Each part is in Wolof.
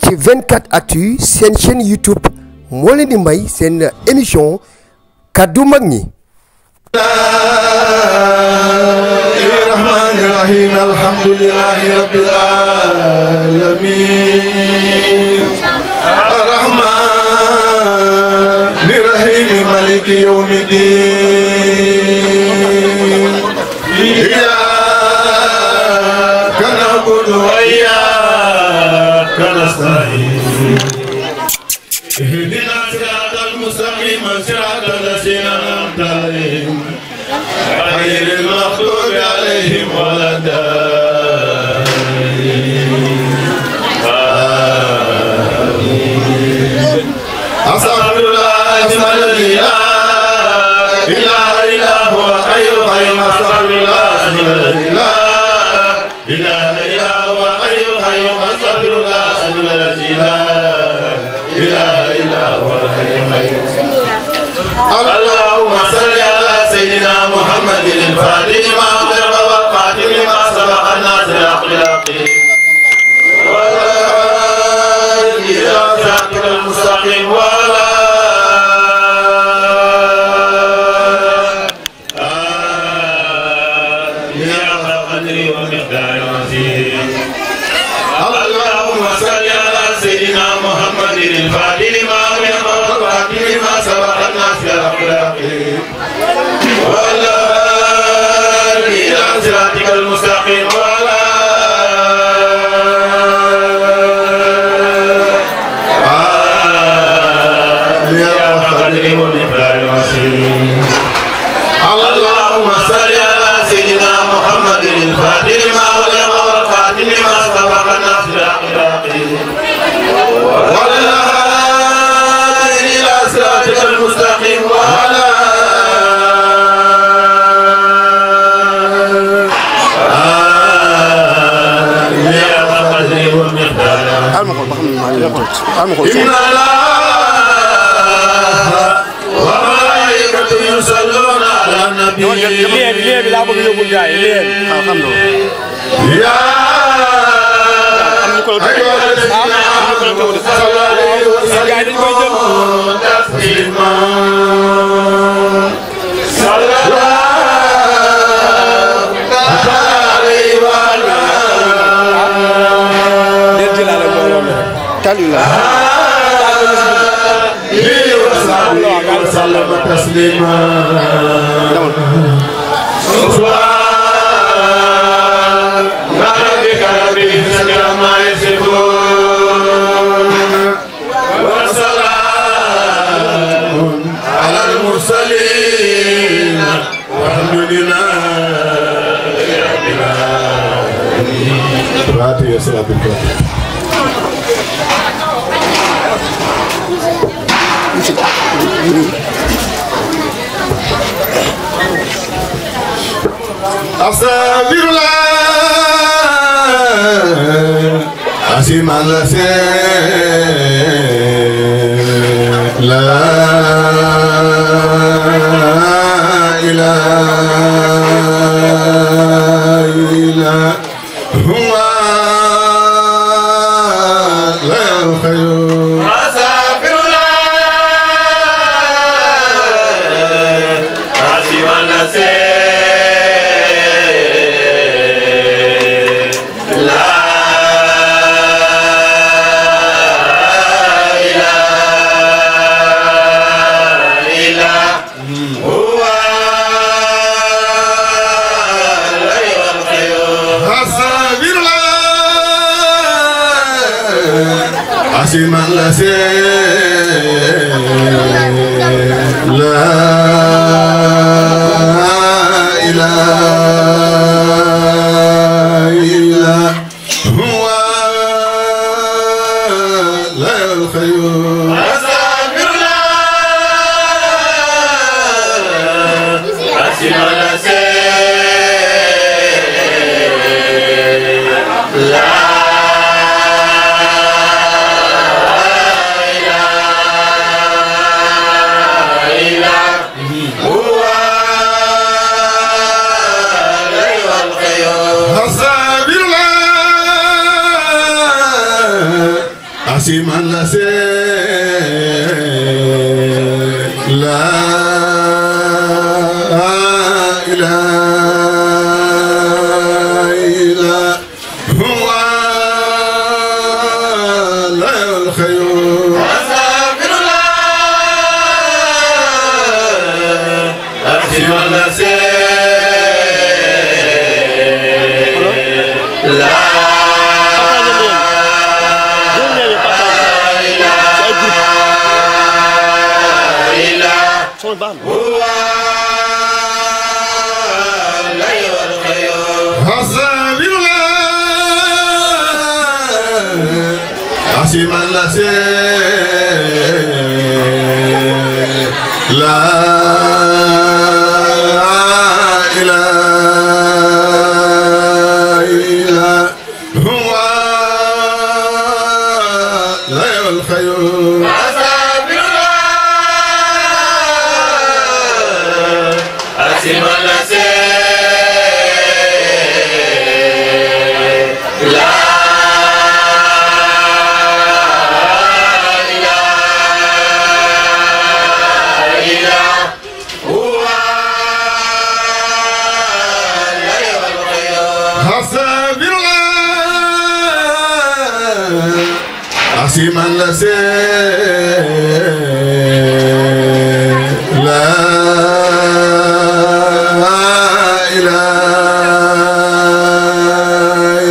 ci 24 actu seen chaîne YouTube moo leen di may seen émission kaddu mag ñi. الرحمن الرحيم الحمد لله رب العالمين الرحمن الرحيم مالك يوم الدين إياك نعبد وإياك نستعين اهدنا الصراط المستقيم صراط الذين أنعمت عليهم غير المغضوب عليهم ولا الضالين أستغفر الله الذي لا إله إلا هو الحي القيوم أستغفر الله الذي لا إله إلا هو الحي القيوم أستغفر الله الذي لا إله إلا هو الحي القيوم اللهم صل على سيدنا محمد الفاتح لما أغلق والقاتل لما سبق الناس الأخلاق والهادي إلى صراطك المستقيم وعلى آله حق قدره ومقداره العظيم اللهم صل على سيدنا محمد الفاتح لما أغلق والقاتل لما سبق الناس الأخلاق وعلى إلى صراطك المستقيم وعلى آله قدره ومقداره العظيم اللهم صل على سيدنا محمد الفاتح لما أغلق والقاتل لما سبق الناس الأخلاق وعلى إلى صراطك المستقيم وعلى إن الله وملائكته يصلون على النبي يا أيها الذين آمنوا صلوا عليه وسلموا تسليما صلى الله عليه وعلى وسلم تسليما سبحان ربك رب العزة عما يصفون وسلام على المرسلين والحمد لله رب العالمين. فاتحة صلاة الفاتحة. أستغفر الله عظيم الذي لا إله إلا هو لا الخير أستغفر الله عظيم الذي عظيم الذي لا إله إلا هو لا الخير أستغفر الله عظيم الذي لا عسيما لا إله إلا هو لا الخير أستغفر الله عسيما لا هو لا الخير حسب الله عسيما لا إله إلا هو لا الخير عسيما لا إله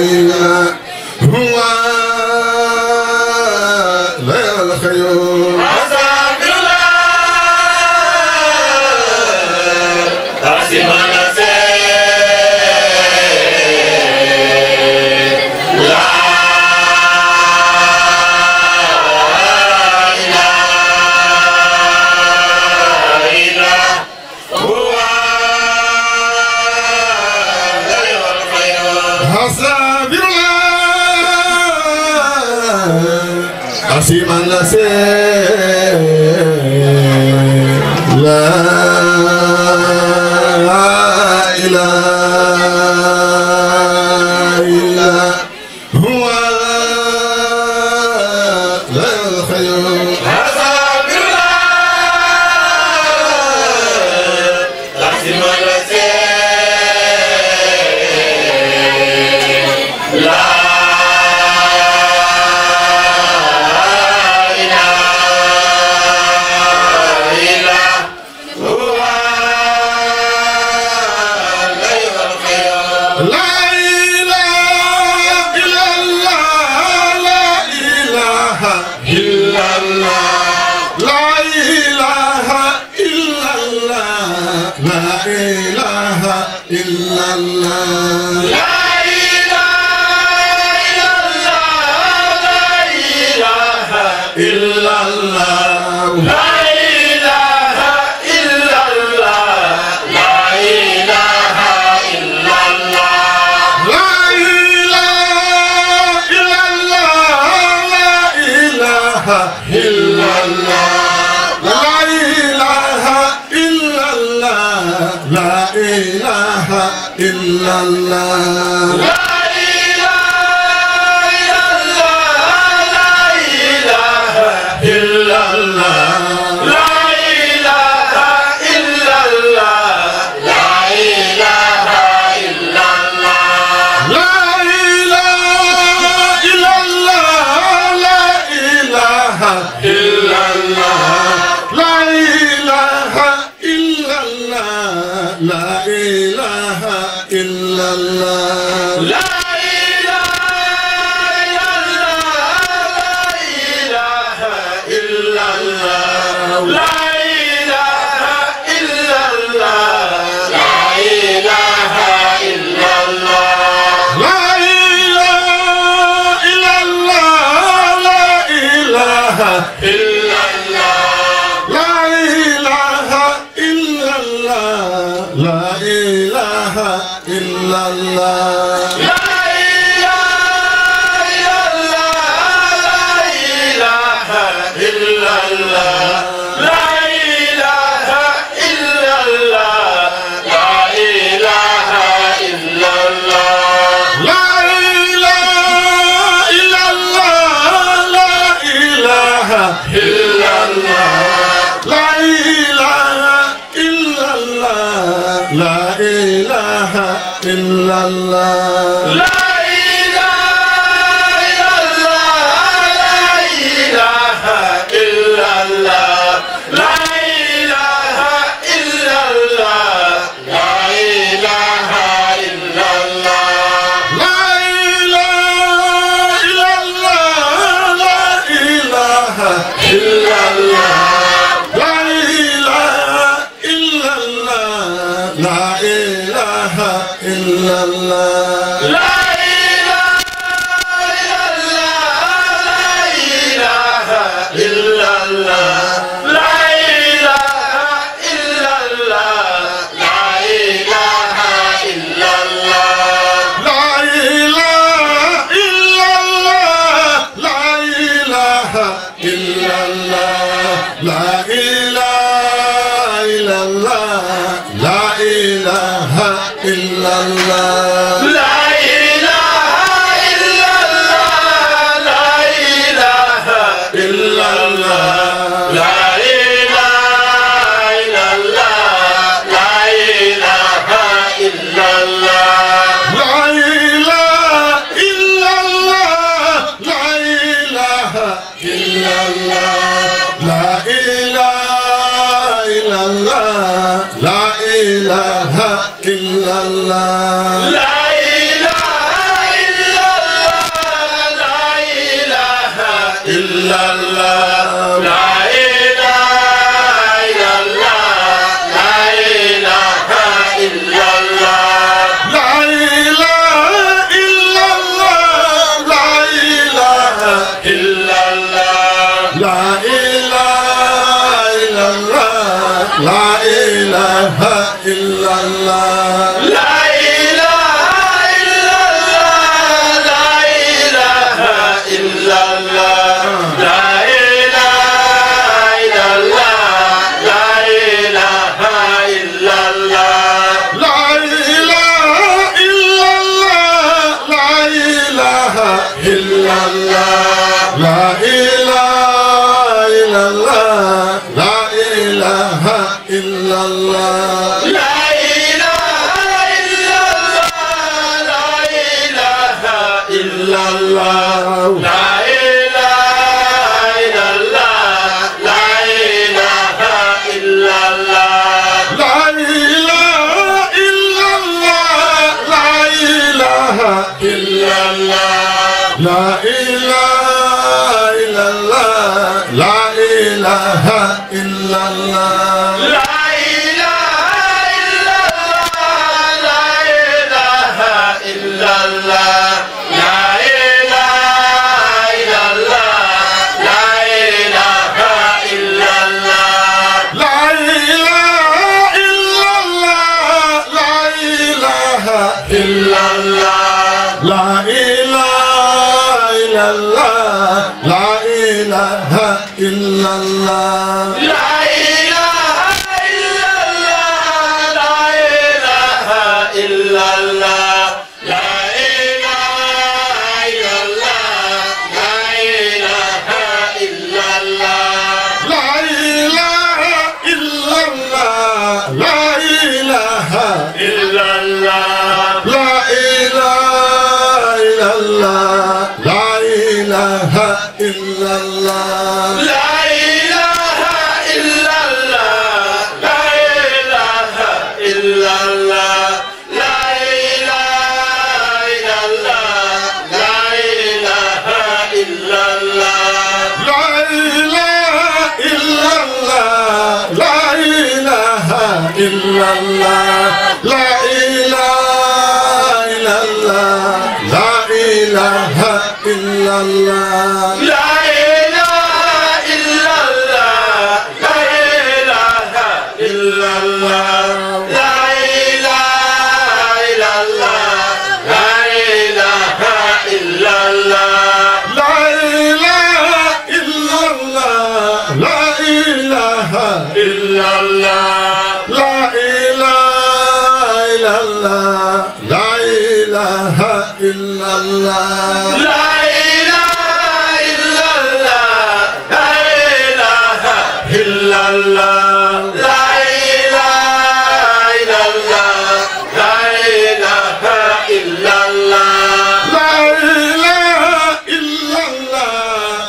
إلا هو لا الخير أستغفر الله عسيما عسيما لا إله إلا هو لا الخير أستغفر الله عسيما لا إلا الله لا إله إلا الله لا إله إلا الله لا إله إلا الله لا إله إلا الله لا إله إلا الله لا إله إلا الله لا إله إلا الله لا إلا الله لا إله إلا الله لا إله إلا الله لا إله إلا الله لا إله إلا الله لا إله إلا الله لا إله إلا الله لا إلا الله لا إله إلا الله لا إله إلا الله لا إله إلا الله لا إله إلا الله لا الله لا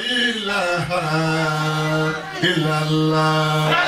إله إلا الله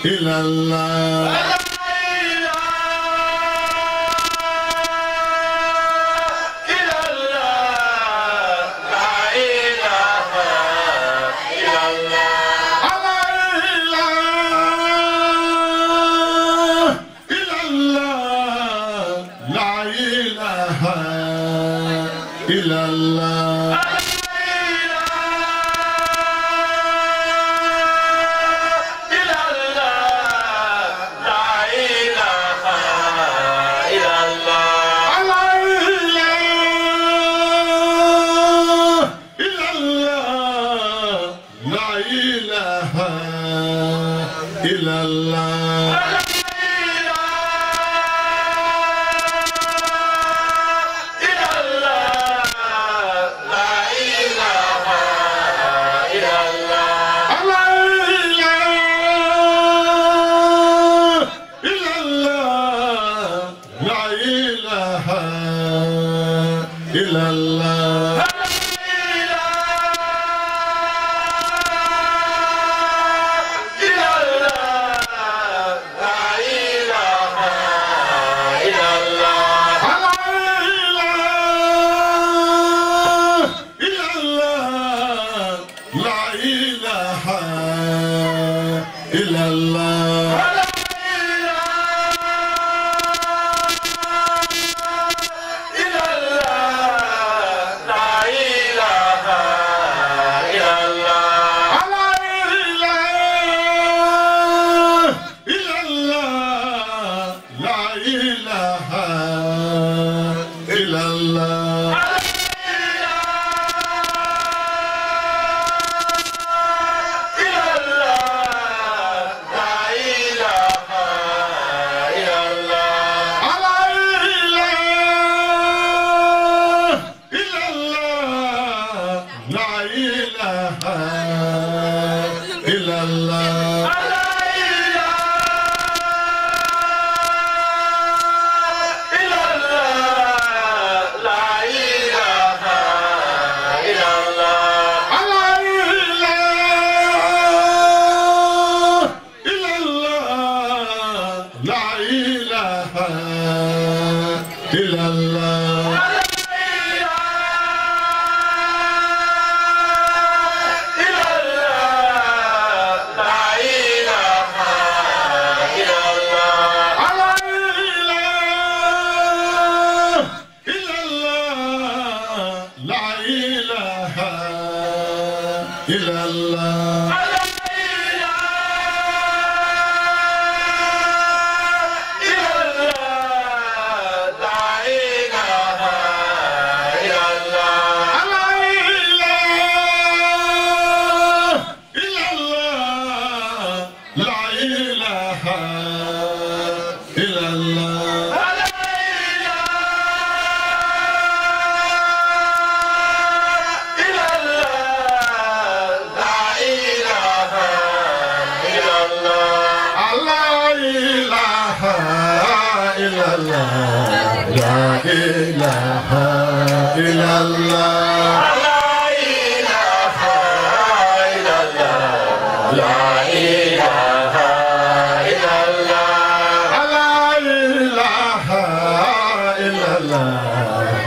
إلا الله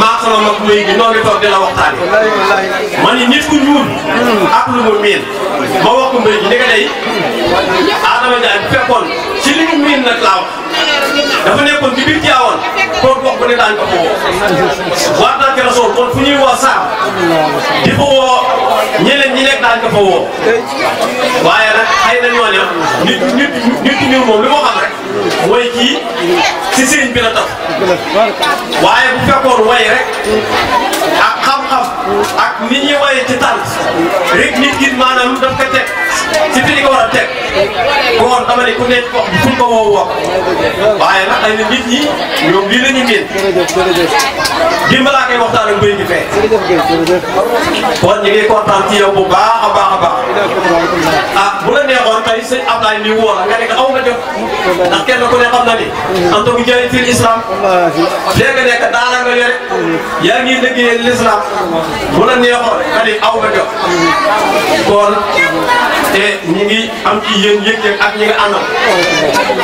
maa sama mag muy gi noo ngi toog di la waxtaane ma ni nit ku ñuul ak lu mu miin ma wax ko mbéy gi ni nga day Adama Ndiaye bu fekkoon ci li mu miin nag laa wax dafa nekkoon ci biir Tiwaawan kooku wax bu ne daañu ko fa woo waat naa ci Rasuul kon fu ñuy woo saam di fa woo ñeneen ñi nekk daañu ko fa woo waaye nag xëy na ñooñu nit ñuul moom li moo xam rek mooy kii si sëriñ bi la tax waaye bu fekkoon way rek ak xam-xam ak nit ñi waye ci tànn rek nit ki maanaam daf ko teg ci fi ñu ko war a teg kon dama ne ku nekk wax bi fu ko woo wax waaye nag ay na nit ñi ñoom lii la ñu miin dimbalaa koy waxtaan ak mbéy mi fee kon ñu ngi kontaan ci yow bu baax a baax a baax ah bu la neexoon tey sëñ Ablaye ni woo la nga ne aw nga jot ndax kenn ku ne xam na ni en tant que jëriñ fil islam léegi nekk daara nga yore yaa ngi liggéeyal l'islam bu la neexoon nga ni aw nga jot kon te ñi ngi am ci yéen yëg-yëg ak ñi nga àndal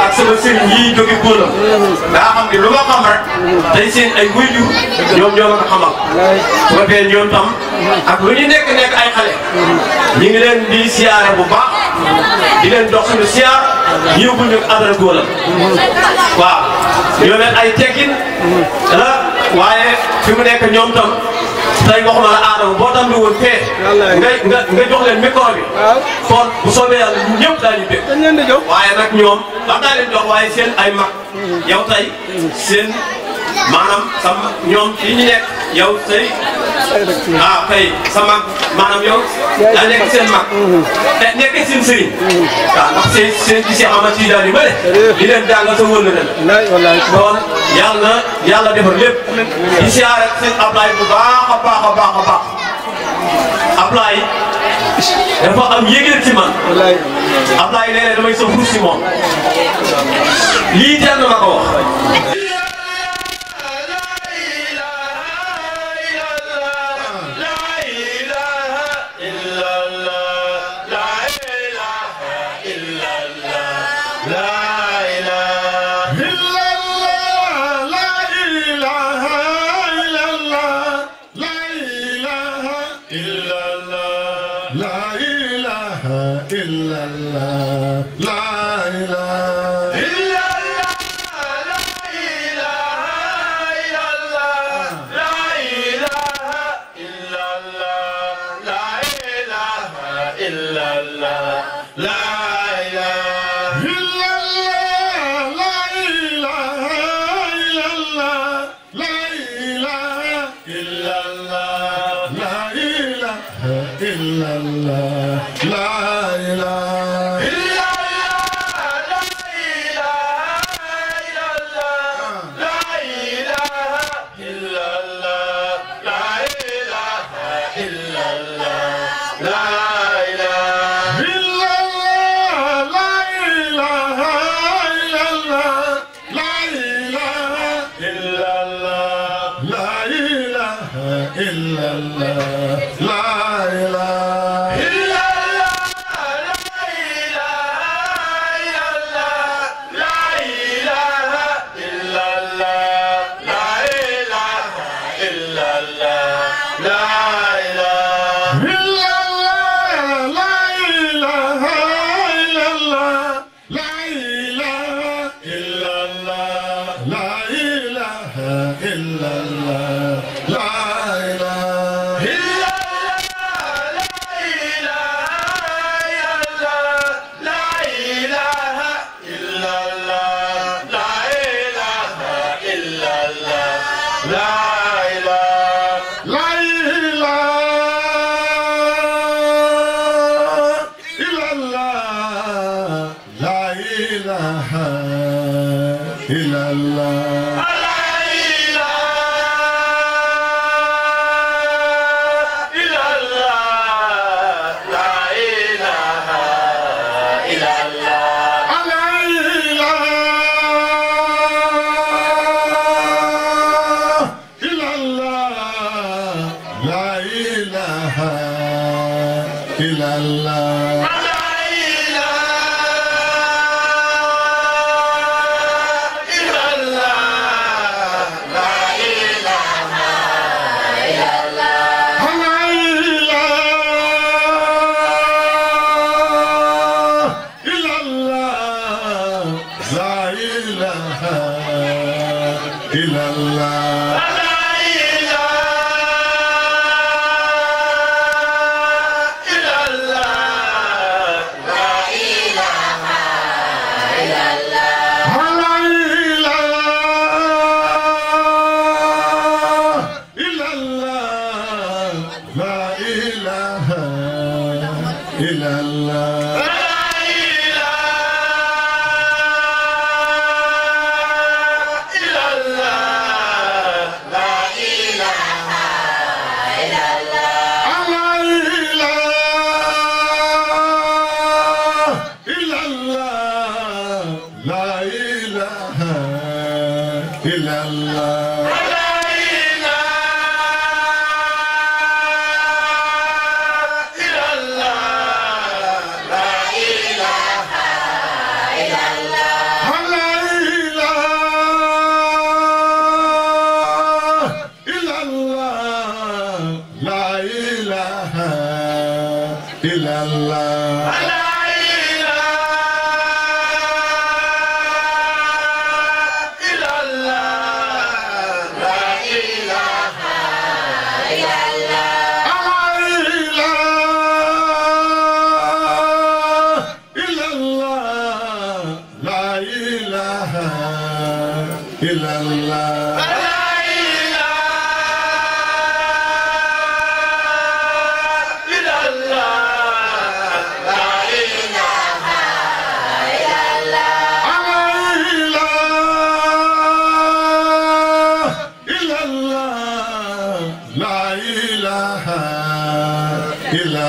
ak sama sëriñ yii jóge góolam daa xam ne lu ma xam rek tey seen ay waajur ñoom ñoo ma ko xamal su ko defee ñoom tam ak lu ñu nekk ay xale ñi ngi leen di siyaare bu baax di leen dox suñu siyaar yóbbu ñu àndal góolam waaw ñoo leen ay tekkin la waaye fi mu nekk ñoom tam tey waxuma la Adama boo tam lu woon fee nga jox leen micro bi kon bu soobee yàlla ñëpp daañu dégg dañ leen di jox waaye nag ñoom wax daa leen jox waaye seen ay mag yow tey seen maanaam sama ñoom fii ñu nekk yow tey kay sa mag maanaam yow daa nekk seen mag te nekk seen sëriñ waaw ndax seen ci Cheikh Ahmad Tidiane yu bëri di leen jàngal sa wël la kon yàlla defar lépp di siyaare seen Ablaye bu baax a baax a baax a baax Ablaye dafa am yëgeel ci man Ablaye nee na damay sa fur si moom lii teel na ma ko wax la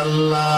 illallah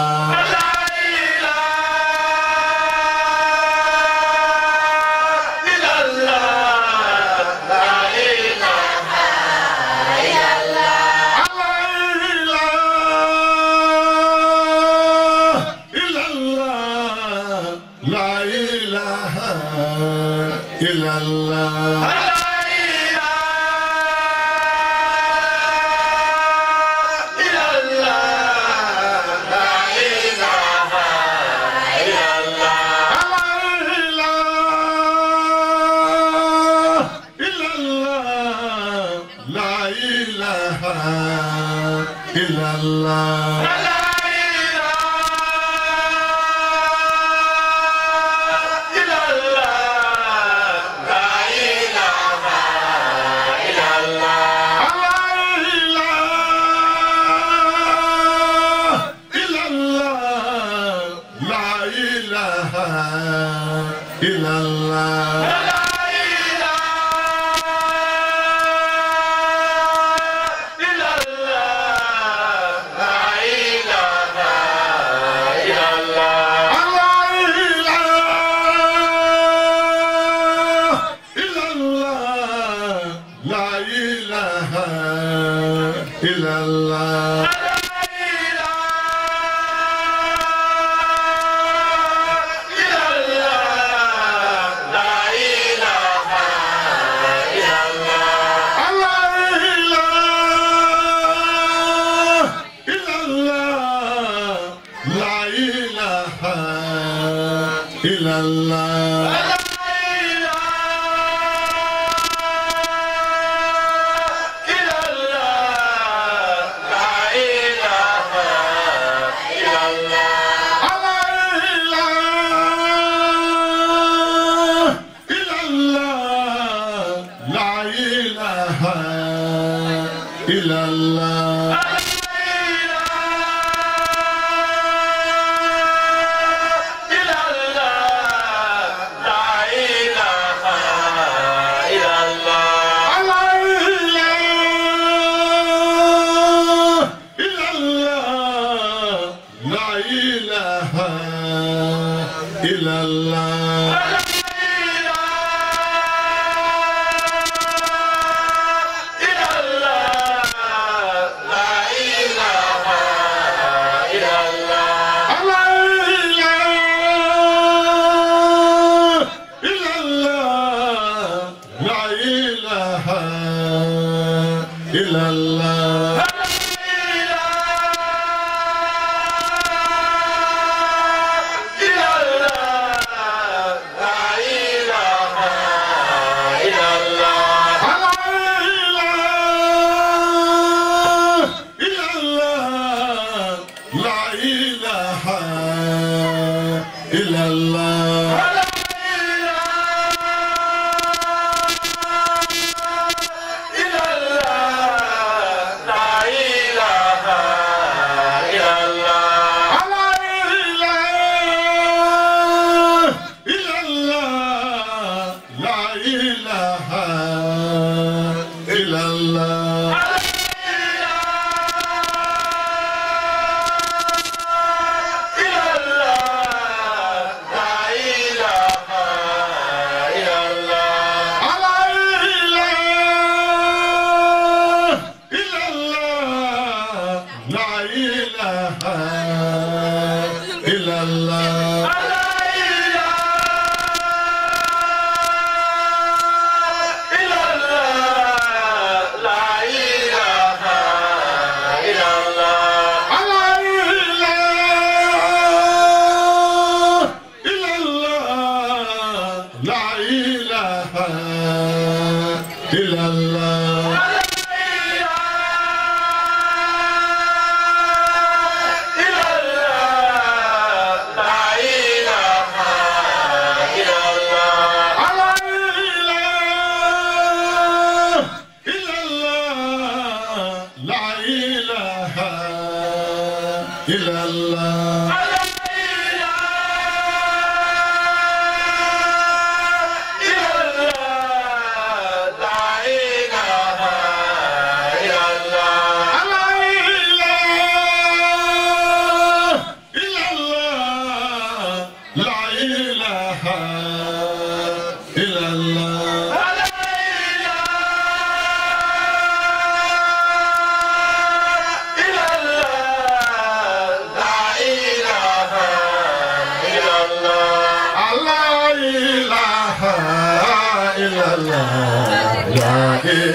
La ilaha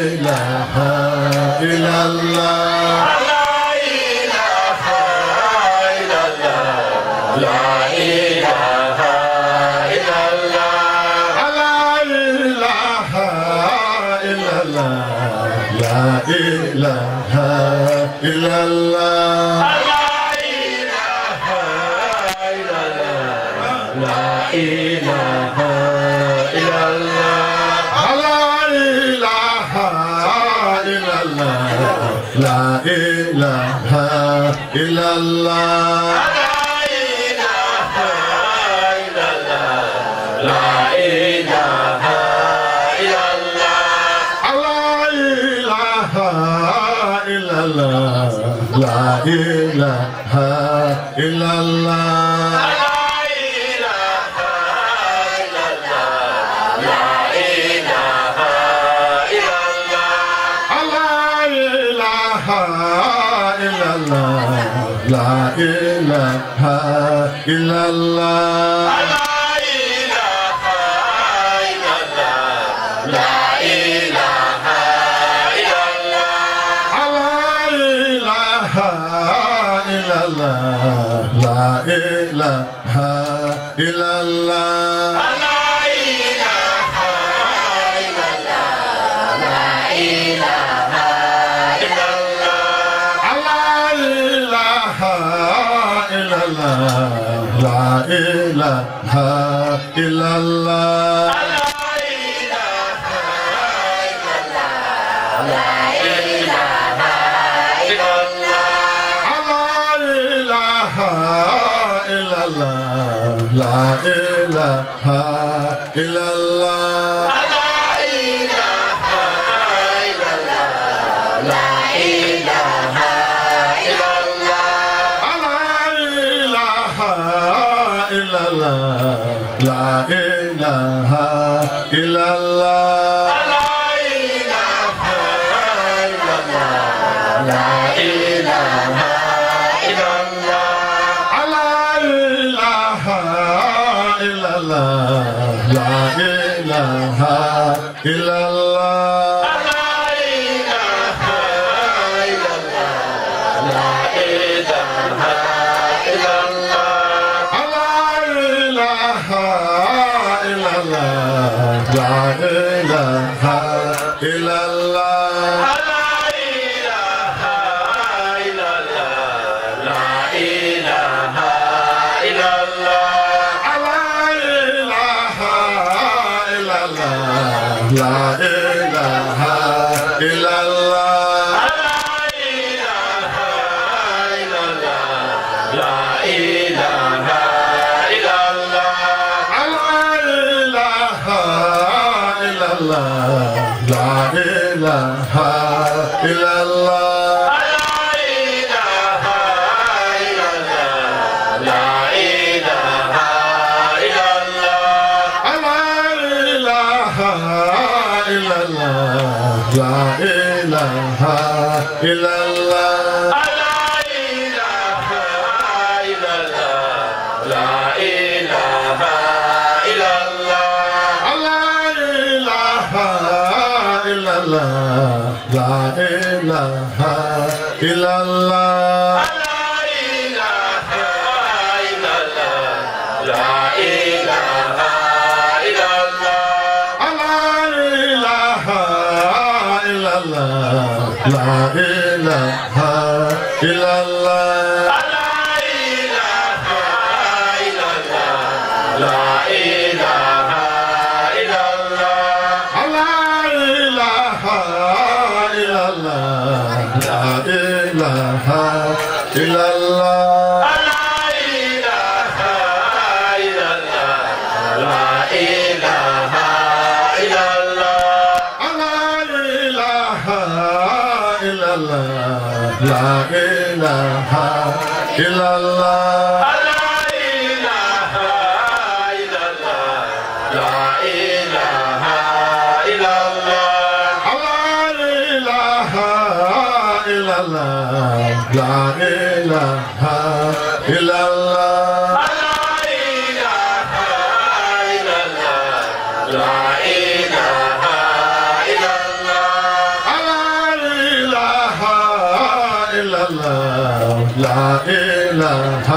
لا إله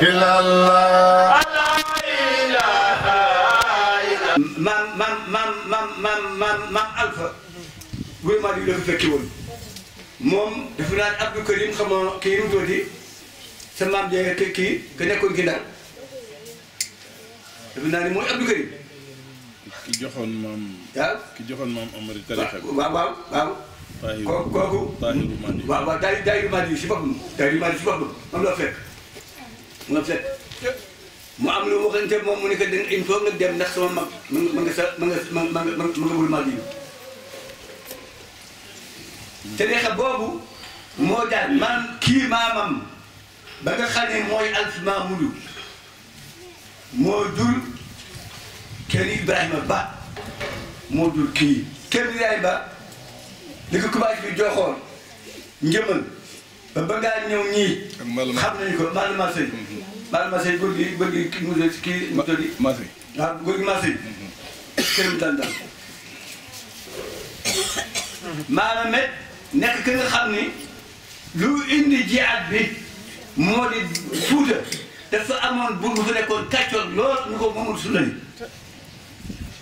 إلا الله maam Alpha vraiment di doon fekki woon moom dafa naan Abdou Karim xam nga kii nu mu tuddati sa maam jee kii ka nekkoon ki Ndar dafa naa ni mooy Abdou Karim ki joxoon maam. waaw ki joxoon maam Amady tarixa bi. waaw. kooku Tahiru Madi. waaw Tahiru Madi si boppam moom la fekk mu am lu mu waxante moom mu ne que il faut nga dem ndax sama mag ma nga wul Madi tarixa boobu moo daan man kii maamam ba nga xam ne mooy Alpha Mamadou moo jur kër Ibrahima Ba moo jur kii kër Ibrahima Ba li ko commencé bi joxoon njëmal ba ngaa ñëw ñii xam nañu ko Maal Masey Maal Masey góor gi kii mu tëddi Masey waaw góor gi Masey këram dandan maanaam it nekk ka nga xam ni lu indi jihaad bi moo di Fuuta dafa amoon buur bu fa nekkoon kàccoor lool ñu ko Mamadou Souley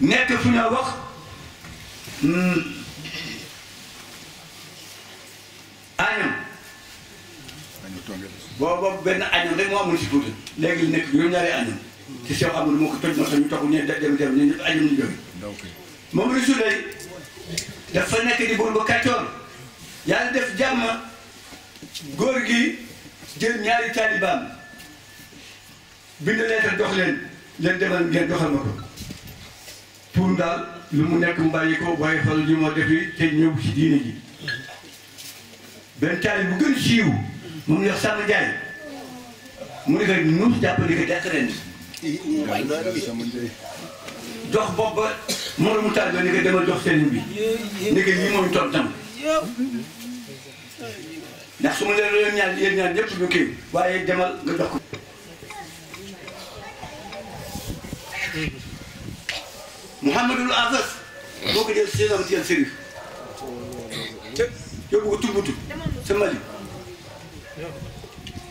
nekk fu ñoo wax añam boobu benn añam rek moo amul si Fuuta léegi nekk juróom-ñaari añam ci Cheikh Amadou moo ko toj moo tax ñu toog ñu dem ñu ñëpp añam ñu jóge Mamadou Souley dafa nekk di buur ba kàccoor yàlla def jàmm góor gi jël ñaari taalibaam bind leetar jox leen demal ngeen joxal ma ko pour daal lu mu nekk mu bàyyi ko waaye xool li moo defi te ñëw ci diine ji benn taalib bu gën siiw moom yox Samba Ndiaye mu ne ko nuus jàppandi ko dekk ren jox bopp ba moromu taal ba ni ko demal jox sëriñ bi ni ko lii mooy toog tam ndax su ma leen ñaan yéen ñaan ñëpp ñu kii waaye demal nga jox ko Mouhamadul Afas boo ko jël seenam ci sérif yóbbu ko Tumbatu sa Mali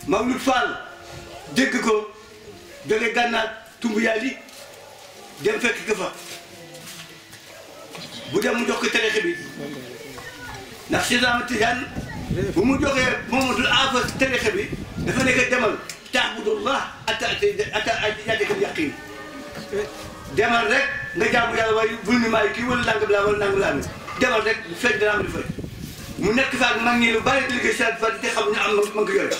Mawlud Fall dégg ko jóge Gànnaar tumbu yaali dem fekk ko fa bu dem mu jox ko tarixa bi ndax Cheikh Ahmad Tidiane bu mu joxee Mouhamadul Afas tarixa bi dafa nekk demal taabudullah ata yaataka yaqin demal rek nga jaamu yàlla waaye bul ni maay kii wala nangam laa wala nangam laa ne demal rek fekk dana am di fay mu nekk fa ak mag ñi lu bari di liggéey seen fa te xam ñu am ma nga yore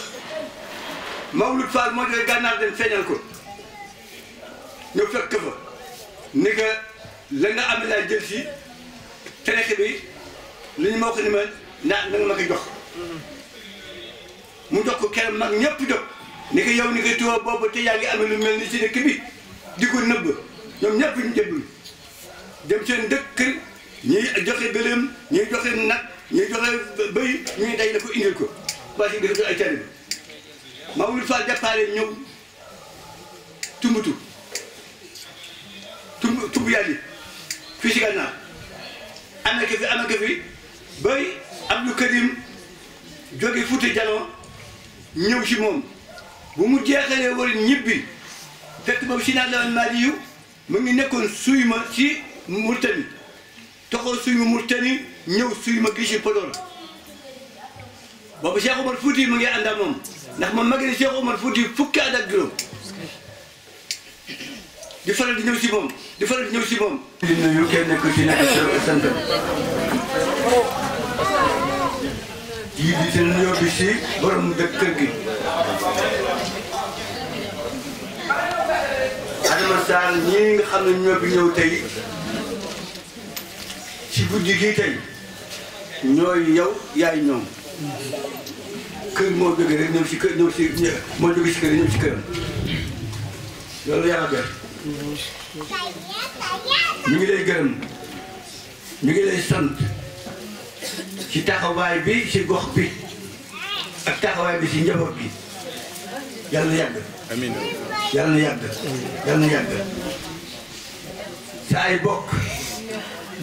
Mawlud Fall moo jógee Gànnaar dem feeñal ko ñëw fekk fa ni que la nga am laa jël si tarixa bi li ñu ma wax ni ma na nga ma koy jox mu jox ko kenn mag ñëpp jóg ni que yow ni que tuwa boobu te yaa ngi amee lu mel ni si dëkk bi di ko nëbb ñoom ñëpp ñu jébbalu dem seen dëkk kër ñuy joxe gëléem ñuy joxe nag ñuy joxe bëy ñuy day la ko indil ko parce que dafa ay tari Mawlud Fall déparé ñëw Tumbatu tumb yàlli fii si Gànnaar am na ko fi bay Abdou Karim jóge Fuuta Jalon ñëw si moom bu mu jeexalee war ñibbi fekk boobu si naat la Mali yu mu ngi nekkoon suy ma ci Mauritanie toxoo suy ma Mauritanie ñëw suy ma gis si Podor boobu Cheikh Omar Fouti mu ngi ànd ak moom ndax moom mag ne Cheikh Omar Fouti fukki at ak juróom di faral di ñëw si moom di nuyu kenn ku ci nekk sant yii di seen nuyoo bi si borom dëkk kër gi Adama Sarr ñii nga xam ne ñoo fi ñëw tey ci guddi gii tey ñooy yow yaay ñoom kër moo jóge rek ñëw si kër moo jóge si kër ñëw si këram loolu yàlla def ñu ngi lay gërëm ñu ngi lay sant ci taxawaay bi ci gox bi ak taxawaay bi ci njaboot bi yàlla na yàgg. amiin yàlla na yàgg yàlla na yàgg sa ay bokk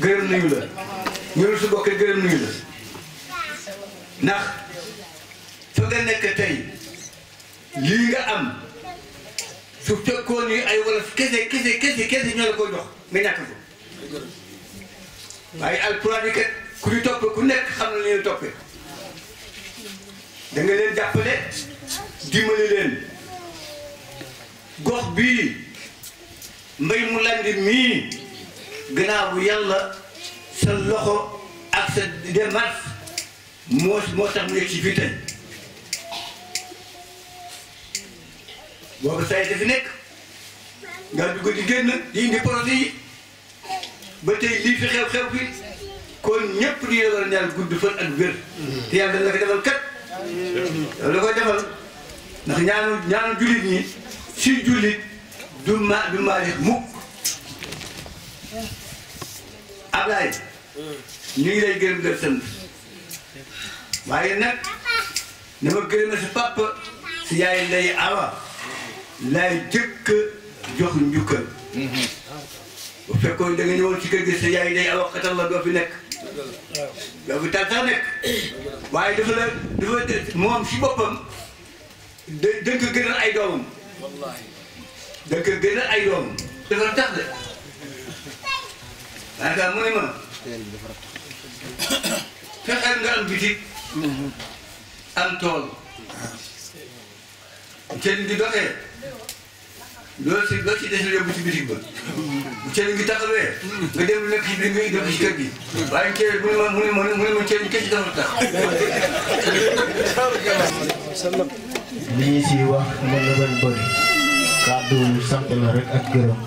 gërëm nañu la ñëwul su bokkee gërëm nañu la ndax fa nga nekk tey lii nga am su fekkoon ni ay wolof kese ñoo la ko jox nga ñàkk ko waaye alpulaar yi kat ku ñu topp ku nekk xam na li ñu toppee da nga leen jàppale dimbali leen gox bii mbay mu landi mii gannaaw bu yàlla sa loxo ak sa démarche moo tax mu yegg ci fii tey boobu saa yi dafi nekk nga dugg di génn di indi projet yi ba tey lii fi xew fi kon ñëpp di la war a ñaan gudd fan ak wér te yàlla dana la ko defal kat yow la koy defal ndax ñaanu jullit ñi si jullit du maali mukk Ablaye ñu ngi lay gërëm nga sant waaye nag na ma gërëm sa papa si yaay Ndeye Awa laay jëkk jox njukkal bu fekkoon da nga ñëwoon ci kër gi sa yaay Ndeye Awa xatal la doo fi nekk doo fi tal sax nekk waaye dafa moom si boppam da nga ko gënal ay doomam da nga ko gënal ay doomam dafa tax de daanaka mu ne ma fexeel nga am bitik am tool cëriñ gi doxee loolu si des la yóbbu ci bitik ba bu cëriñ gi taxawee nga dem nekk ci biir nga def ci kër gi waaye cëriñ mu ne ma cëriñ kese dafa tax li ñu si wax mën na bañ bëri kàddu sant la rek ak gërëm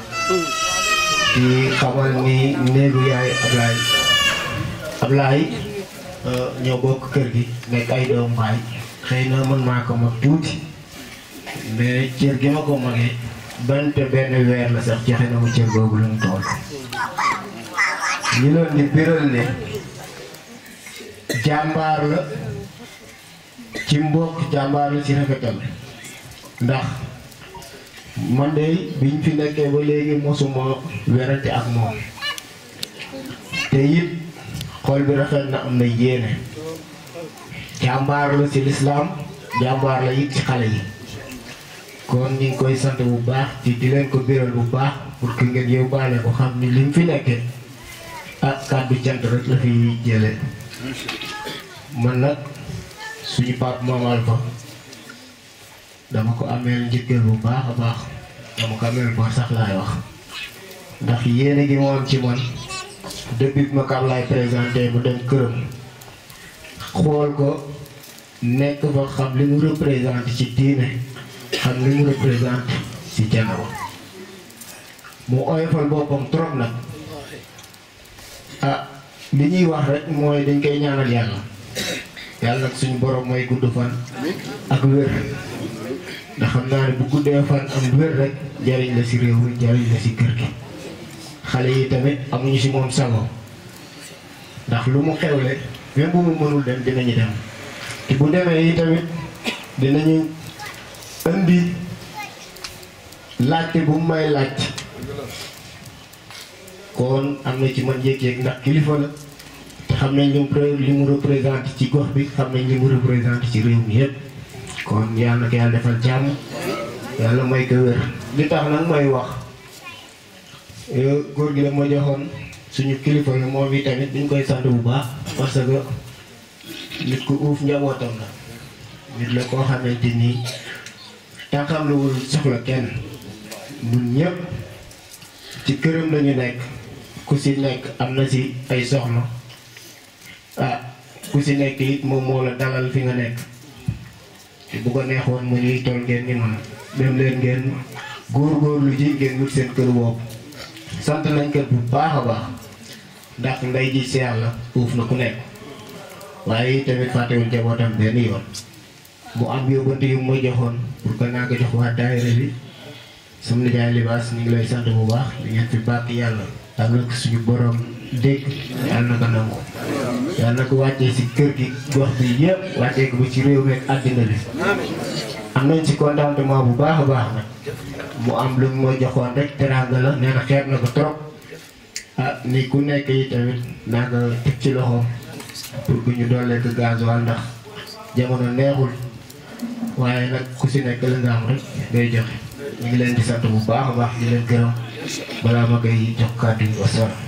di xamal ni néegu yaay Ablaye ñoo bokk kër gi nekk ay doom baay xëy na mën maa ko mag tuuti mais cër gi ma ko magee benn weer la sax joxe na mu cër boobu lu mu toll ñu leen di biral ne jàmbaar la ci mbokk jàmbaar la ci rafetal ndax man de biñ fi nekkee ba léegi mosuma werante ak moom te it xol bi rafet na am na yéene jàmbaar la ci lislaam jàmbaar la it ci xale yi kon ñu ngi koy sant bu baax di leen ko biral bu baax pour que ngeen yóbbaale ko xam ni lim fi nekkee ak kàddu cant rek la fi jële man nag suñu pap Mame Alpha dama ko ameel njëkkër bu baax a baax dama ko ameel bor sax laay wax ndax yéene gi moom ci man depuis ma kam laay présenté mu dem këram xool ko nekk fa xam li mu représenté ci diine xam li mu représenté ci Thiénaba mu oyofal boppam trop nag ah li ñuy wax rek mooy dañ koy ñaanal yàlla nag suñu borom mooy gudd fan ak wér ndax xam naa ne bu guddee fan am wér rek jariñ la ci réew mi jariñ la ci kër gi xale yi tamit amuñu ci moom sago ndax lu mu xewle même bu mu mënul dem dinañu dem te bu demee yi tamit dinañu indi laajte bu mu may laaj kon am na ci man yëg-yëg ndax kilifa la te xam nañ li mu représenté ci gox bi xam nañ li mu représenté ci réew mi yëpp kon yàlla na ko yàlla defal jàmm yàlla may ko wér li tax nag may wax góor gi la ma joxoon suñu kilifa la moom yi tamit duñ koy sant bu baax parce que nit ku uuf njabootam la nit la koo xamante nii tànkam la wul soxla kenn ñun ñëpp ci këram lañu nekk ku si nekk am na si ay soxna ah ku si nekk it moom moo la dalal fi nga nekk te bu ko neexoon mu ñuy toll ngeen ni man dem leen ngeen góorgóorlu ji ngeen wut seen kër boobu sant nañ kër bu baax a baax ndax ndey ji si yàlla uuf na ku nekk waaye tamit fàttewul njabootam benn yoon mu am yóbbante yu ma joxoon pour que naa ko jox waa daayira bi sama nijaay libaas ñu ngi lay sant bu baax di ngeen fi bàkk yàlla ak nag suñu borom dégg yàlla na ko nangu yàlla na ko wàccee si kër gi gox bi yëpp wàccee ko ba ci réew mi ak àddina bi am nañ si contentement bu baax a baax nag mu am lu ma joxoon rek teraanga la nee na xeeb na ko trop ah ni ku nekk yi tamit naa ko teg ci loxoom pour que ñu dollee ko gasoil ndax jamono neexul waaye nag ku si nekk la nga am rek ngay joxe ñu ngi leen di sant bu baax a baax di leen gërëm balaa ma koy jox kàddu yi wasalaam.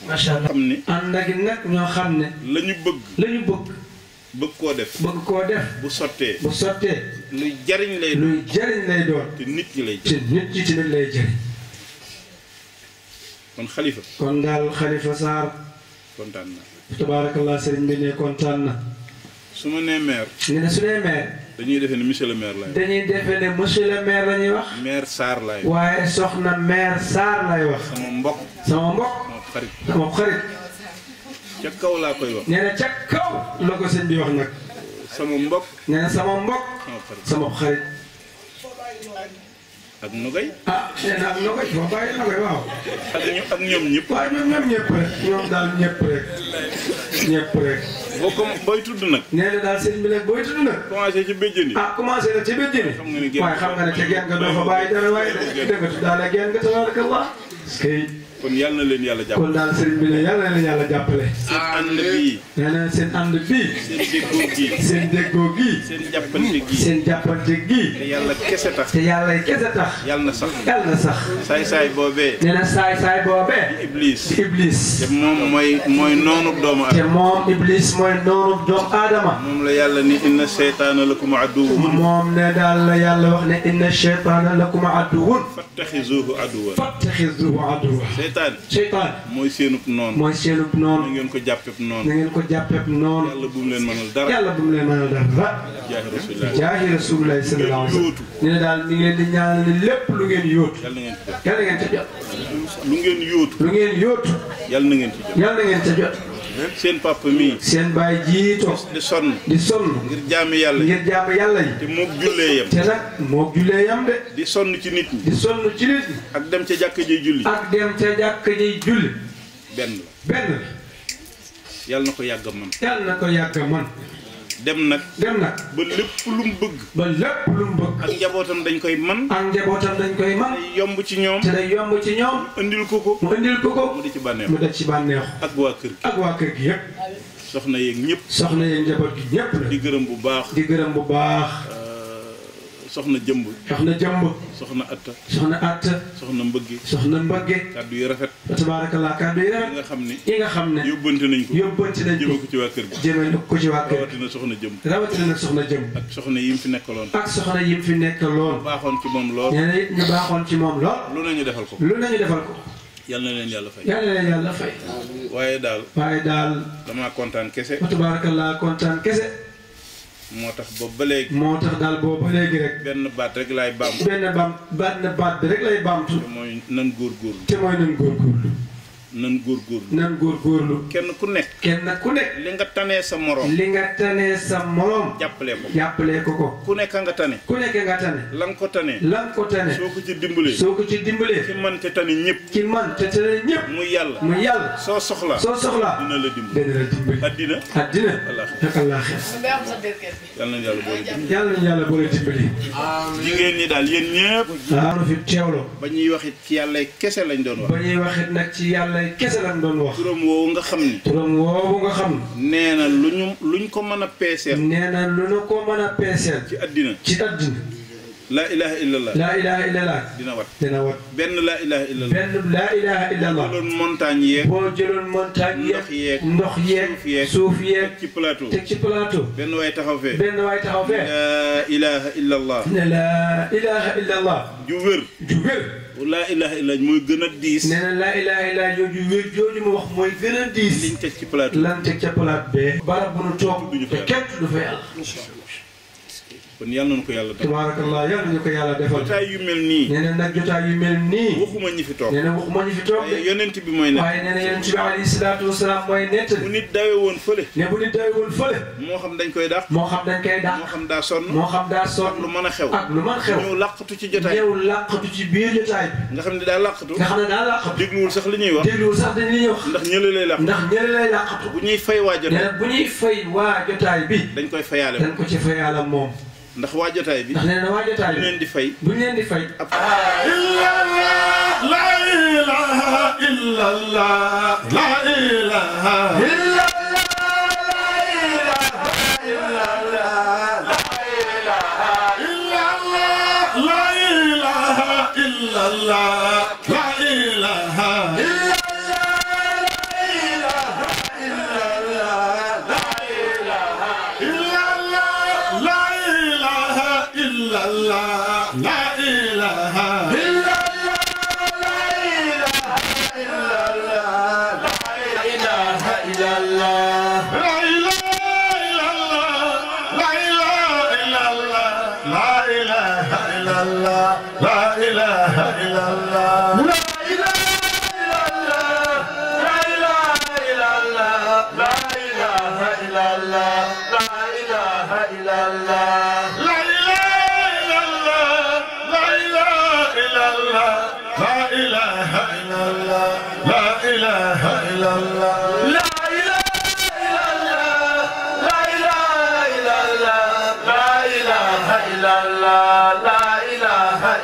macha allah xam ni ànd ak nag ñoo xam ne la ñu bëgg bëgg koo def bu sottee luy jariñ lay doon te nit ñi lay te nit ñi tamit lay jëriñ. kon xalifa kon daal Khalifa Sarr kontaan na tabaarakallah sëriñ bi ne kontaan na. su ma nee maire ñu ne su nee maire dañuy defee ne monsieur le maire lay wax dañuy defee ne monsieur le maire la ñuy wax maire Sarr lay wax waaye soxna maire Sarr lay wax sama mbokk sama xarit ca kaw laa koy wax nee na ca kaw la ko sëñ bi wax nag sama mbokk nee na sama mbokk sama xarit ak Nogay nee na ak Nogay boo bàyyi Nogay waaw ak ñoom ñëpp waaw ñoom ñëpp rek ñoom daal ñëpp rek booy tudd nag nee na daal sëñ bi nag booy tudd nag commencé ci béjjën yi commencé na ci béjjën yi waaye xam nga ne ca geen nga doo fa bàyyi dara waaye dëgg nga tuddaale geen nga tabarakallah kon yàlla na leen yàlla jàppale. kon daal sëriñ bi ne yàlla na leen yàlla jàppale. seen ànd bii. nee na seen ànd bii. seen déggoo gii. seen déggoo gii. seen jàppante gii. seen jàppante gii. te yàlla kese tax. te yàlla kese tax. yàlla na sax. yàlla na sax. saay-saay boobee. nee na saay-saay boobee. di Iblis. di Iblis. te moom mooy noonu doomu aadama. te moom Iblis mooy noonu doomu aadama. moom la yàlla ni inna seytaana lakum aduwwun. moom ne daal la yàlla wax ne inna seytaana lakum aduwwun. fattaxizuuhu aduwwan. fattaxizuuhu aduwwan. seytaan. mooy seenub noonu. mooy seenub noonu. na ngeen ko jàppee noonu. na ngeen ko jàppee noonu. yàlla bu mu leen mënal dara. yàlla bu mu leen mënal dara. jaahi rasulilah sallallahu alayhi wa sallam. nee na daal mi ngi leen di ñaanal ni lépp lu ngeen yóotu. yàlla ngeen ci jot. lu ngeen yóotu. lu ngeen yóotu. yàlla na ngeen ci jot. yàlla na ngeen ca jot. seen papa mii. seen baay jiitoo. di sonn. ngir jaami yàlla yi. ngir jaami yàlla yi. te moog jullee yam. te nag moog jullee yam de. di sonn ci nit ñi. di sonn ci nit ñi. ak dem ca jàkka ji julli. ak dem ca jàkka ji julli. benn la. yàlla na ko yàgg man. yàlla na ko yàgg man. dem nag. ba lépp lu mu bëgg. ak njabootam dañ koy man. day yomb ci ñoom. te day yomb ci ñoom. mu indil ko ko. mu di ci bànneexu. ak waa kër gi. yëpp. soxna yeeg ñëpp. njaboot gi ñëpp la. di gërëm bu baax. soxna jëmb. soxna atta. soxna mbëgge. kàddu yu rafet. tabaarakallah kàddu yu rafet. yi nga xam ne. yóbbante nañ ko. jëme ko ci waa kër gi. rawatina soxna jëmb. ak soxna yi mu fi nekkaloon. baaxoon ci moom lool. nee na it ñu baaxoon ci moom lool. lu nañu defal ko. yàlla na leen yàlla fay. waaye daal. damaa kontaan kese. tabaarakallah kontaan kese. moo tax boobu ba léegi. rek. benn baat rek laay baamtu. benn baat bi rek lay baamtu. te mooy nan góorgóorlu. nan góorgóorlu. kenn ku nekk. li nga tanee sa morom. jàppalee ko. ku nekk nga tane. la nga ko tane. soo ko ci dimbalee. ki man te tane ñëpp. muy yàlla. soo soxla. dina la dimbali. addina. yàlla yàlla boole dimbali. jigéen ñi daal yéen ñëpp. fi teewloo. ba ñuy wax it ci yàlla kese lañ doon wax. ba ñuy wax it nag ci yàlla kese lañ doon wax. turam woowu nga xam ni. nee na luñ ko mën a peeseel. ci àddina. laa ilaha illallah. dina wat. benn laa ilaha illallah. boo jëloon montagne yeeg. ndox yeeg. suuf yeeg. teg ci plateau. benn waay taxaw fee. laa ilaha illallah. laa ilaha illallah. ju wér. laa ilaha illallah mooy gën a diis. nee na laa ilaha illallah jooju wér jooju mu wax mooy gën a diis. liñ teg ci plateau. ca plateau bee. barab bu nu toog te kenn du fa yàlla. kon yal nañu ko yàlla defal. tabaarakallah yal nañu ko yàlla defal. jotaay yu mel nii. nee na nag jotaay yu mel nii. waxuma ñi fi toog. waaye yonent bi mooy nett. waaye nee na yonent bi alayhi salaatu wasalaam mooy nett. bu nit dawee woon fële. moo xam dañ koy dàq. moo xam daa sonn. ak lu mën a xew. ñëw làqatu ci jotaay. ci biir jotaay bi. nga xam ne daa làqatu. dégluwul sax li ñuy wax. ndax ñële lay làqatu. bu ñuy fay waa jotaay. bi. dañ koy fayaale moom. ndax waa jotaay bi. ndax nee na waa jotaay bi. bu ñu leen di fay. la ilaha illallah. la ilaha illallah.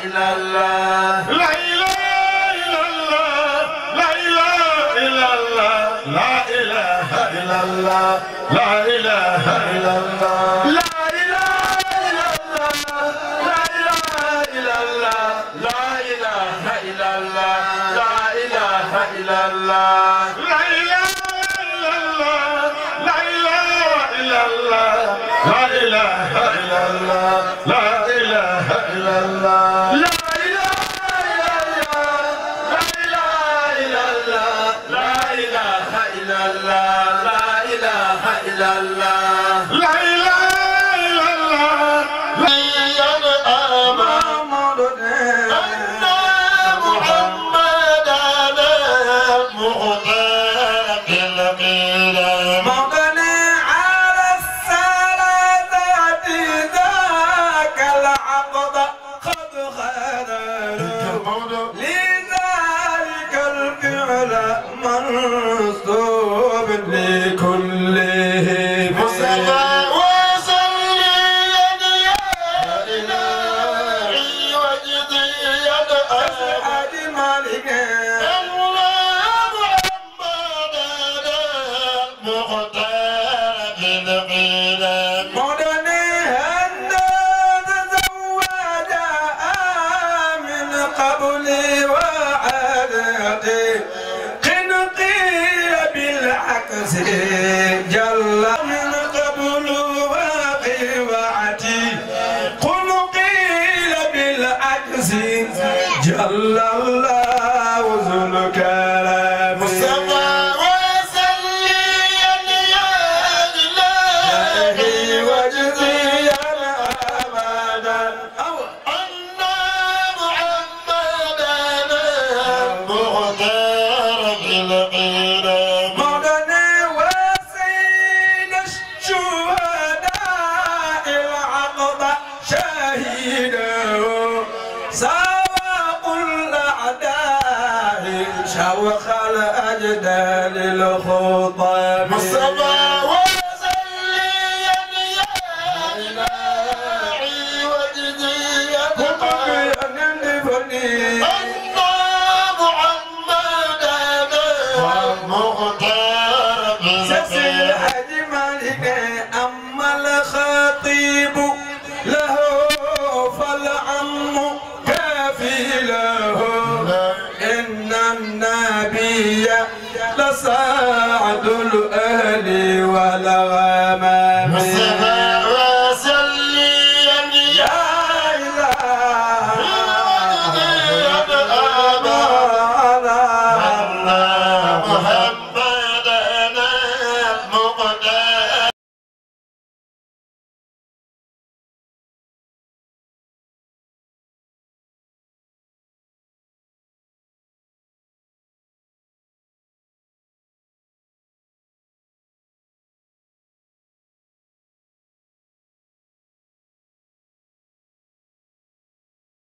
إلا الله لا إله إلا الله لا إله إلا الله لا إله إلا الله لا إله إلا الله لا جل من قبل وقوعتي قل قيل بالعكس جل الله ذو الكرم مصطفى وسليا يا إلهي وجزيا أبدا أن محمدا مختار في القدم شوخ الأجدال الخطاب مصطفى وسليا يا إلهي وجزيا أبدا أن محمدا مختار سيد الحاج مالك أما الخطيب له فالعم كافي له إن النبي لسعد الأهل والغمام وسليا يا إلهي محمدا المقدم